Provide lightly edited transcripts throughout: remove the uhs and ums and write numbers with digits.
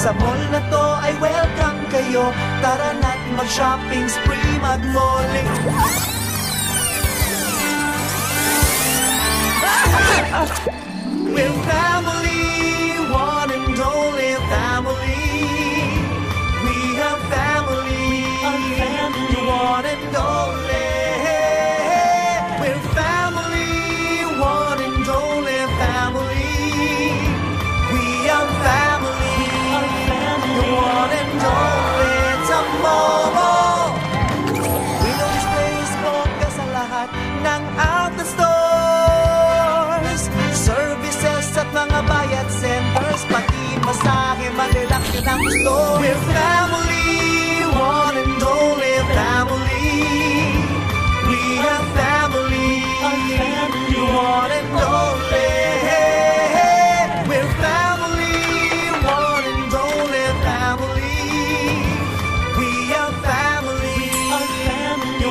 Sa mall na to ay welcome kayo. Tara na't mag-shopping spree, mag-malling. We're family, one and only family. We have family, one and only. We're family, one and only family. We have family, one and only. Tomorrow, window displays, bongga sa lahat ng out the stores. Services at mga bayad centers, pati masahe, mag-relax ka ng gusto. We're family, one and only family. We have family, one and only. We're family, one and only family. We have family,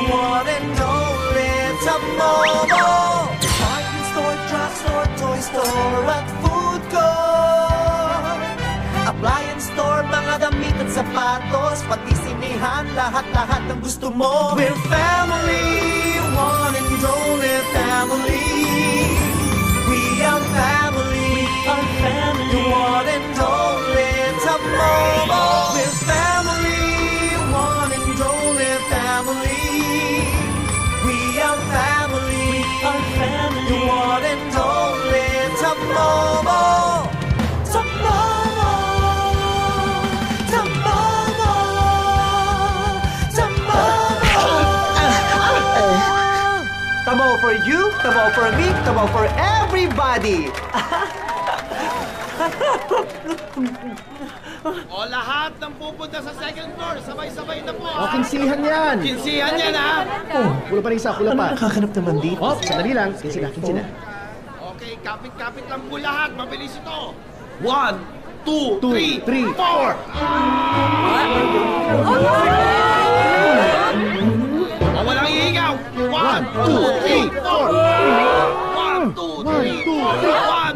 one and only. Tomorrow, department store, drugstore, toy store at food court, appliance store, mga damit at sapatos, pati sinihan, lahat-lahat ng gusto mo. We're family, one and only family. We are family, one and only. Tomorrow, we're family, one and only family. We are family, one and only. Tomorrow, tomorrow, tomorrow, tomorrow. Tomorrow for you, tomorrow for me, tomorrow for everybody. O lahat ng pupunta sa second floor, sabay-sabay na po. O, kinsihan yan. Kinsihan yan, ha? Oh, pula pa rin isa, pula pa. Ano nakakanap naman dito? Oh, sandali lang. Kinsina, kinsina. Okay, kapit-kapit lang po lahat. Mabilis ito. 1, 2, 3, 4. O, walang iingaw. 1, 2, 3, 4. 1, 2, 3, 4.